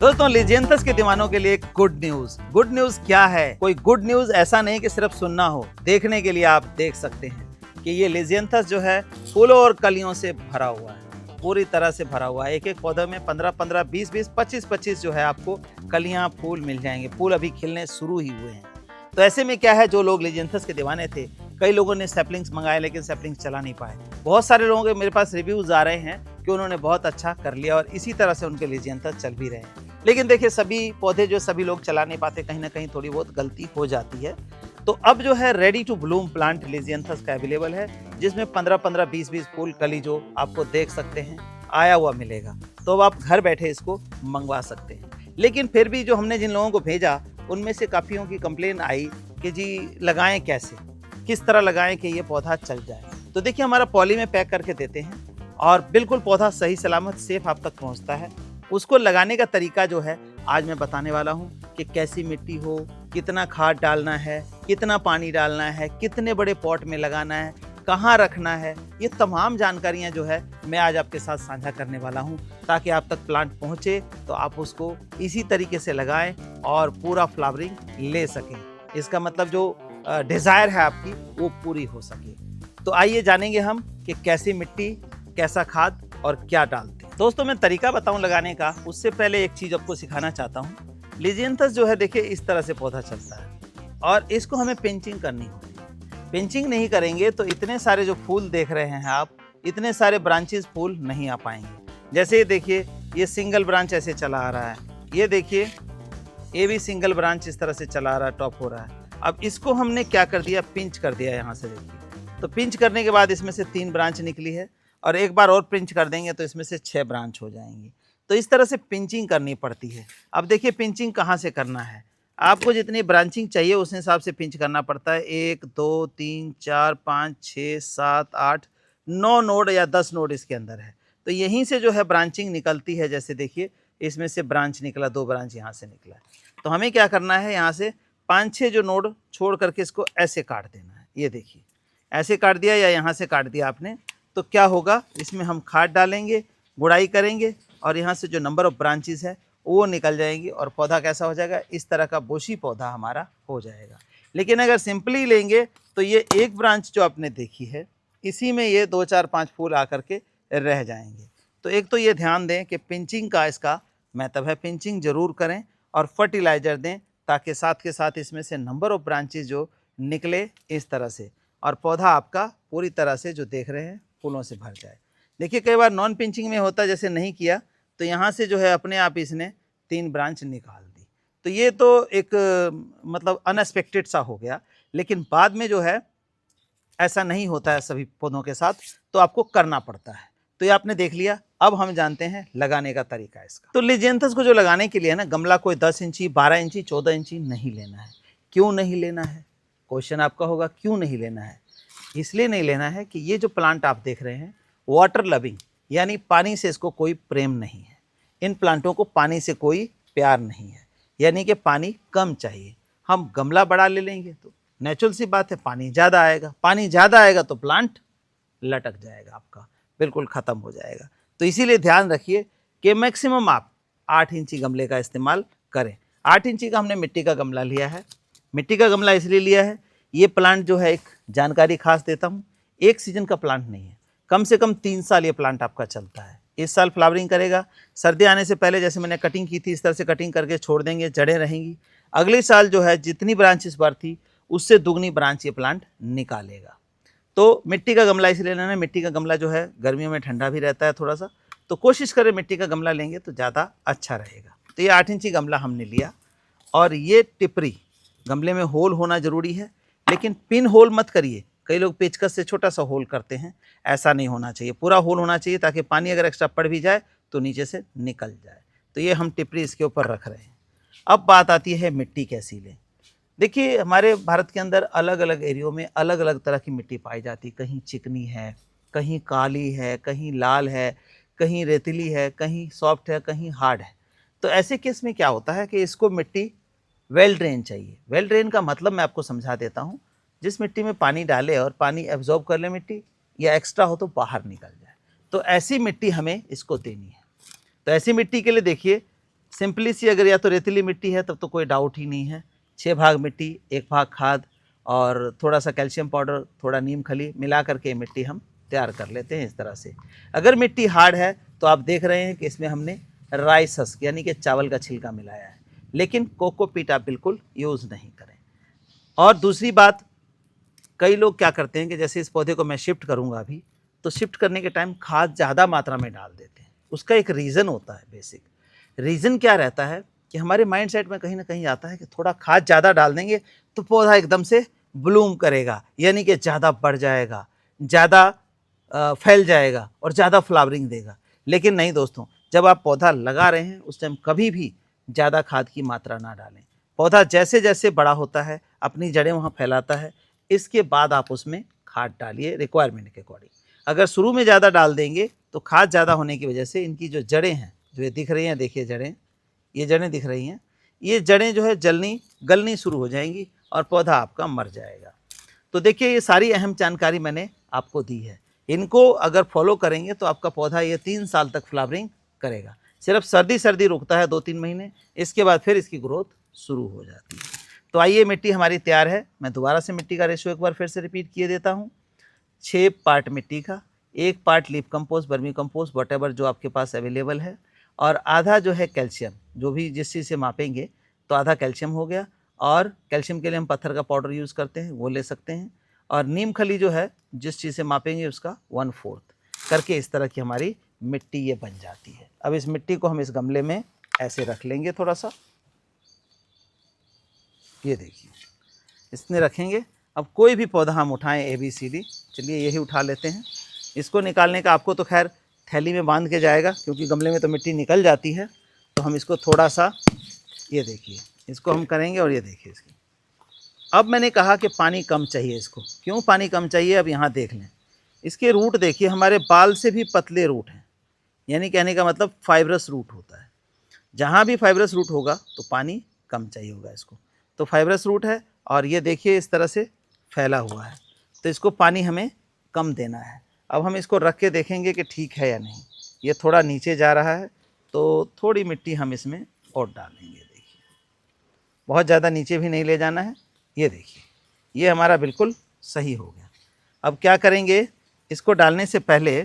दोस्तों लीजियंथस के दीवानों के लिए एक गुड न्यूज क्या है? कोई गुड न्यूज ऐसा नहीं कि सिर्फ सुनना हो, देखने के लिए आप देख सकते हैं कि ये लीजियंथस जो है फूलों और कलियों से भरा हुआ है, पूरी तरह से भरा हुआ है। एक एक पौधे में 15-15, 20-20, 25-25 जो है आपको कलियां फूल मिल जाएंगे। फूल अभी खिलने शुरू ही हुए हैं। तो ऐसे में क्या है, जो लोग लीजियंथस के दीवाने थे, कई लोगों ने सैपलिंग्स मंगाए लेकिन सैपलिंग्स चला नहीं पाए। बहुत सारे लोगों के मेरे पास रिव्यूज आ रहे हैं कि उन्होंने बहुत अच्छा कर लिया और इसी तरह से उनके लीजियंथस चल भी रहे हैं। लेकिन देखिए, सभी पौधे जो सभी लोग चला नहीं पाते, कहीं ना कहीं थोड़ी बहुत गलती हो जाती है। तो अब जो है रेडी टू ब्लूम प्लांट लीजियंथस का अवेलेबल है, जिसमें 15-15, 20-20 फूल कली जो आपको देख सकते हैं आया हुआ मिलेगा। तो अब आप घर बैठे इसको मंगवा सकते हैं। लेकिन फिर भी जो हमने जिन लोगों को भेजा, उनमें से काफियों की कंप्लेन आई कि जी लगाएं कैसे, किस तरह लगाएं कि ये पौधा चल जाए। तो देखिए, हमारा पॉली में पैक करके देते हैं और बिल्कुल पौधा सही सलामत सेफ आप तक पहुंचता है। उसको लगाने का तरीका जो है आज मैं बताने वाला हूं कि कैसी मिट्टी हो, कितना खाद डालना है, कितना पानी डालना है, कितने बड़े पॉट में लगाना है, कहाँ रखना है। ये तमाम जानकारियां जो है मैं आज आपके साथ साझा करने वाला हूं, ताकि आप तक प्लांट पहुंचे तो आप उसको इसी तरीके से लगाएं और पूरा फ्लावरिंग ले सकें। इसका मतलब जो डिज़ायर है आपकी वो पूरी हो सके। तो आइए जानेंगे हम कि कैसी मिट्टी, कैसा खाद और क्या डालते हैं। दोस्तों, मैं तरीका बताऊं लगाने का, उससे पहले एक चीज आपको सिखाना चाहता हूं। लीजियंथस जो है, देखिए इस तरह से पौधा चलता है और इसको हमें पिंचिंग करनी होती है। पिंचिंग नहीं करेंगे तो इतने सारे जो फूल देख रहे हैं आप, इतने सारे ब्रांचेस फूल नहीं आ पाएंगे। जैसे देखिए, ये सिंगल ब्रांच ऐसे चला आ रहा है, ये देखिए ये भी सिंगल ब्रांच इस तरह से चला आ रहा है, टॉप हो रहा है। अब इसको हमने क्या कर दिया, पिंच कर दिया। यहाँ से देखिए, तो पिंच करने के बाद इसमें से 3 ब्रांच निकली है और एक बार और पिंच कर देंगे तो इसमें से 6 ब्रांच हो जाएंगी। तो इस तरह से पिंचिंग करनी पड़ती है। अब देखिए, पिंचिंग कहाँ से करना है, आपको जितनी ब्रांचिंग चाहिए उस हिसाब से पिंच करना पड़ता है। 1 2 3 4 5 6 7 8 9 नोड या 10 नोड इसके अंदर है। तो यहीं से जो है ब्रांचिंग निकलती है। जैसे देखिए, इसमें से ब्रांच निकला, 2 ब्रांच यहाँ से निकला। तो हमें क्या करना है, यहाँ से 5-6 जो नोड छोड़ करके इसको ऐसे काट देना है। ये देखिए, ऐसे काट दिया या यहाँ से काट दिया आपने, तो क्या होगा, इसमें हम खाद डालेंगे, गुड़ाई करेंगे और यहाँ से जो नंबर ऑफ ब्रांचेस है वो निकल जाएंगी और पौधा कैसा हो जाएगा, इस तरह का बोशी पौधा हमारा हो जाएगा। लेकिन अगर सिंपली लेंगे तो ये एक ब्रांच जो आपने देखी है, इसी में ये 2 4 5 फूल आकर के रह जाएंगे। तो एक तो ये ध्यान दें कि पिंचिंग का इसका मतलब है, पिंचिंग जरूर करें और फर्टिलाइजर दें, ताकि साथ के साथ इसमें से नंबर ऑफ ब्रांचेस जो निकले इस तरह से, और पौधा आपका पूरी तरह से जो देख रहे हैं फूलों से भर जाए। देखिए, कई बार नॉन पिंचिंग में होता है, जैसे नहीं किया तो यहाँ से जो है अपने आप इसने 3 ब्रांच निकाल दी। तो ये तो एक मतलब अनएक्सपेक्टेड सा हो गया। लेकिन बाद में जो है ऐसा नहीं होता है सभी पौधों के साथ, तो आपको करना पड़ता है। तो ये आपने देख लिया। अब हम जानते हैं लगाने का तरीका इसका। तो लीजियंथस को जो लगाने के लिए है ना, गमला कोई 10 इंची, 12 इंची, 14 इंची नहीं लेना है। क्यों नहीं लेना है, क्वेश्चन आपका होगा, क्यों नहीं लेना है? इसलिए नहीं लेना है कि ये जो प्लांट आप देख रहे हैं, वाटर लविंग, यानी पानी से इसको कोई प्रेम नहीं है। इन प्लांटों को पानी से कोई प्यार नहीं है, यानी कि पानी कम चाहिए। हम गमला बड़ा ले लेंगे तो नेचुरल सी बात है, पानी ज़्यादा आएगा। पानी ज़्यादा आएगा तो प्लांट लटक जाएगा, आपका बिल्कुल ख़त्म हो जाएगा। तो इसीलिए ध्यान रखिए कि मैक्सिमम आप 8 इंची गमले का इस्तेमाल करें। 8 इंची का हमने मिट्टी का गमला लिया है। मिट्टी का गमला इसलिए लिया है, ये प्लांट जो है, एक जानकारी खास देता हूँ, एक सीजन का प्लांट नहीं है, कम से कम 3 साल ये प्लांट आपका चलता है। इस साल फ्लावरिंग करेगा, सर्दी आने से पहले जैसे मैंने कटिंग की थी, इस तरह से कटिंग करके छोड़ देंगे, जड़ें रहेंगी। अगले साल जो है जितनी ब्रांच इस बार थी, उससे दुगनी ब्रांच ये प्लांट निकालेगा। तो मिट्टी का गमला इसलिए लेना है, मिट्टी का गमला जो है गर्मियों में ठंडा भी रहता है थोड़ा सा, तो कोशिश करें मिट्टी का गमला लेंगे तो ज़्यादा अच्छा रहेगा। तो ये 8 इंची गमला हमने लिया और ये टिपरी, गमले में होल होना ज़रूरी है, लेकिन पिन होल मत करिए। कई लोग पेचकस से छोटा सा होल करते हैं, ऐसा नहीं होना चाहिए, पूरा होल होना चाहिए, ताकि पानी अगर एक्स्ट्रा पड़ भी जाए तो नीचे से निकल जाए। तो ये हम टिपरी इसके ऊपर रख रहे हैं। अब बात आती है मिट्टी कैसी लें। देखिए, हमारे भारत के अंदर अलग अलग एरियो में अलग अलग तरह की मिट्टी पाई जाती। कहीं चिकनी है, कहीं काली है, कहीं लाल है, कहीं रेतीली है, कहीं सॉफ्ट है, कहीं हार्ड है। तो ऐसे केस में क्या होता है कि इसको मिट्टी वेल ड्रेन चाहिए। वेल ड्रेन का मतलब मैं आपको समझा देता हूँ। जिस मिट्टी में पानी डाले और पानी एब्जॉर्ब कर ले मिट्टी, या एक्स्ट्रा हो तो बाहर निकल जाए, तो ऐसी मिट्टी हमें इसको देनी है। तो ऐसी मिट्टी के लिए देखिए, सिंपली सी अगर या तो रेतीली मिट्टी है तब तो कोई डाउट ही नहीं है, 6 भाग मिट्टी 1 भाग खाद और थोड़ा सा कैल्शियम पाउडर थोड़ा नीम खली मिला करके मिट्टी हम तैयार कर लेते हैं इस तरह से। अगर मिट्टी हार्ड है तो आप देख रहे हैं कि इसमें हमने राइस हस्क यानी कि चावल का छिलका मिलाया है, लेकिन कोकोपीट आप बिल्कुल यूज़ नहीं करें। और दूसरी बात, कई लोग क्या करते हैं कि जैसे इस पौधे को मैं शिफ्ट करूंगा अभी, तो शिफ्ट करने के टाइम खाद ज़्यादा मात्रा में डाल देते हैं। उसका एक रीज़न होता है, बेसिक रीज़न क्या रहता है कि हमारे माइंड सेट में कहीं ना कहीं आता है कि थोड़ा खाद ज़्यादा डाल देंगे तो पौधा एकदम से ब्लूम करेगा, यानी कि ज़्यादा बढ़ जाएगा, ज़्यादा फैल जाएगा और ज़्यादा फ्लावरिंग देगा। लेकिन नहीं दोस्तों, जब आप पौधा लगा रहे हैं उस टाइम कभी भी ज़्यादा खाद की मात्रा ना डालें। पौधा जैसे जैसे बड़ा होता है अपनी जड़ें वहाँ फैलाता है, इसके बाद आप उसमें खाद डालिए रिक्वायरमेंट के अकॉर्डिंग। अगर शुरू में ज़्यादा डाल देंगे तो खाद ज़्यादा होने की वजह से इनकी जो जड़ें हैं, जो ये दिख रही हैं, देखिए जड़ें, ये जड़ें दिख रही हैं, ये जड़ें जो है गलनी शुरू हो जाएंगी और पौधा आपका मर जाएगा। तो देखिए ये सारी अहम जानकारी मैंने आपको दी है। इनको अगर फॉलो करेंगे तो आपका पौधा ये 3 साल तक फ्लावरिंग करेगा। सिर्फ सर्दी रुकता है 2-3 महीने, इसके बाद फिर इसकी ग्रोथ शुरू हो जाती है। तो आइए, मिट्टी हमारी तैयार है। मैं दोबारा से मिट्टी का रेशो एक बार फिर से रिपीट किए देता हूँ। 6 पार्ट मिट्टी का, 1 part leaf compost, vermi compost, whatever जो आपके पास अवेलेबल है, और आधा जो है कैल्शियम, जो भी जिस चीज़ से मापेंगे तो आधा कैल्शियम हो गया। और कैल्शियम के लिए हम पत्थर का पाउडर यूज़ करते हैं, वो ले सकते हैं। और नीम खली जो है जिस चीज़ से मापेंगे उसका 1/4 करके इस तरह की हमारी मिट्टी ये बन जाती है। अब इस मिट्टी को हम इस गमले में ऐसे रख लेंगे थोड़ा सा, ये देखिए इसमें रखेंगे। अब कोई भी पौधा हम उठाएं ABCD, चलिए यही उठा लेते हैं। इसको निकालने का आपको तो खैर थैली में बांध के जाएगा, क्योंकि गमले में तो मिट्टी निकल जाती है। तो हम इसको थोड़ा सा, ये देखिए इसको हम करेंगे और ये देखिए इसकी। अब मैंने कहा कि पानी कम चाहिए इसको, क्यों पानी कम चाहिए अब यहाँ देख लें। इसके रूट देखिए हमारे बाल से भी पतले रूट हैं, यानी कहने का मतलब फाइब्रस रूट होता है। जहाँ भी फाइब्रस रूट होगा तो पानी कम चाहिए होगा इसको। तो फाइब्रस रूट है और ये देखिए इस तरह से फैला हुआ है, तो इसको पानी हमें कम देना है। अब हम इसको रख के देखेंगे कि ठीक है या नहीं। ये थोड़ा नीचे जा रहा है तो थोड़ी मिट्टी हम इसमें और डालेंगे। देखिए बहुत ज़्यादा नीचे भी नहीं ले जाना है। ये देखिए ये हमारा बिल्कुल सही हो गया। अब क्या करेंगे, इसको डालने से पहले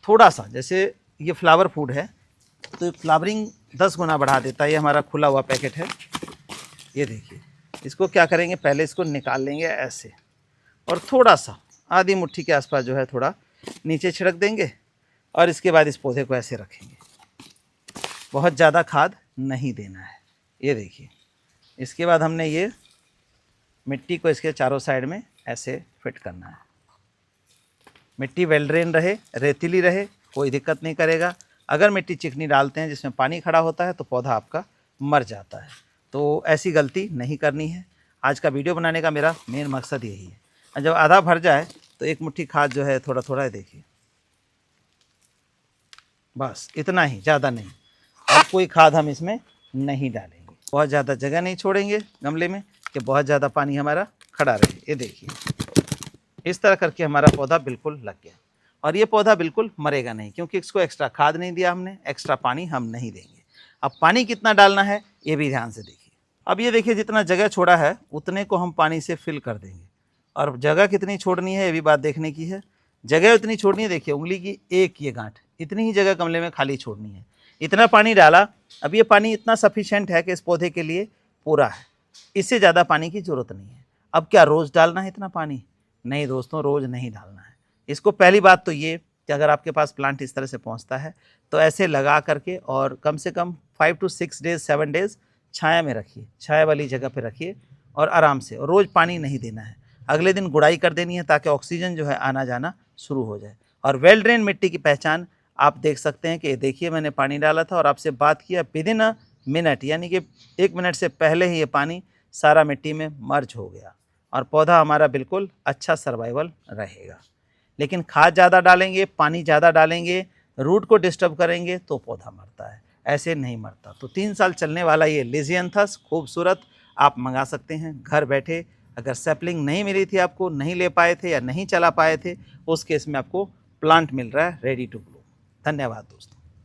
थोड़ा सा, जैसे ये फ्लावर फूड है तो फ्लावरिंग 10 गुना बढ़ा देता है। ये हमारा खुला हुआ पैकेट है, ये देखिए। इसको क्या करेंगे, पहले इसको निकाल लेंगे ऐसे, और थोड़ा सा आधी मुट्ठी के आसपास जो है थोड़ा नीचे छिड़क देंगे, और इसके बाद इस पौधे को ऐसे रखेंगे। बहुत ज़्यादा खाद नहीं देना है, ये देखिए। इसके बाद हमने ये मिट्टी को इसके चारों साइड में ऐसे फिट करना है। मिट्टी वेल ड्रेन रहे, रेतीली रहे, कोई दिक्कत नहीं करेगा। अगर मिट्टी चिकनी डालते हैं जिसमें पानी खड़ा होता है तो पौधा आपका मर जाता है। तो ऐसी गलती नहीं करनी है। आज का वीडियो बनाने का मेरा मेन मकसद यही है। जब आधा भर जाए तो एक मुट्ठी खाद जो है थोड़ा थोड़ा देखिए, बस इतना ही, ज़्यादा नहीं। और कोई खाद हम इसमें नहीं डालेंगे। बहुत ज़्यादा जगह नहीं छोड़ेंगे गमले में कि बहुत ज़्यादा पानी हमारा खड़ा रहे। ये देखिए इस तरह करके हमारा पौधा बिल्कुल लग गया, और ये पौधा बिल्कुल मरेगा नहीं, क्योंकि इसको एक्स्ट्रा खाद नहीं दिया हमने, एक्स्ट्रा पानी हम नहीं देंगे। अब पानी कितना डालना है ये भी ध्यान से देखिए। अब ये देखिए जितना जगह छोड़ा है उतने को हम पानी से फिल कर देंगे, और जगह कितनी छोड़नी है ये भी बात देखने की है। जगह उतनी छोड़नी है, देखिए उंगली की एक ये गांठ, इतनी ही जगह गमले में खाली छोड़नी है। इतना पानी डाला। अब ये पानी इतना सफिशेंट है कि इस पौधे के लिए पूरा है, इससे ज़्यादा पानी की ज़रूरत नहीं है। अब क्या रोज़ डालना है इतना पानी? नहीं दोस्तों, रोज़ नहीं डालना है इसको। पहली बात तो ये कि अगर आपके पास प्लांट इस तरह से पहुंचता है तो ऐसे लगा करके, और कम से कम 5 to 6 डेज़ 7 डेज़ छाया में रखिए, छाया वाली जगह पे रखिए, और आराम से। और रोज़ पानी नहीं देना है, अगले दिन गुड़ाई कर देनी है ताकि ऑक्सीजन जो है आना जाना शुरू हो जाए। और वेल ड्रेन मिट्टी की पहचान आप देख सकते हैं कि देखिए मैंने पानी डाला था और आपसे बात किया, विदिन अ मिनट, यानी कि 1 मिनट से पहले ही ये पानी सारा मिट्टी में मर्ज हो गया, और पौधा हमारा बिल्कुल अच्छा सर्वाइवल रहेगा। लेकिन खाद ज़्यादा डालेंगे, पानी ज़्यादा डालेंगे, रूट को डिस्टर्ब करेंगे तो पौधा मरता है, ऐसे नहीं मरता। तो 3 साल चलने वाला ये लिजियंथस खूबसूरत आप मंगा सकते हैं घर बैठे। अगर सैपलिंग नहीं मिली थी, आपको नहीं ले पाए थे या नहीं चला पाए थे, उस केस में आपको प्लांट मिल रहा है रेडी टू ग्रो। धन्यवाद दोस्तों।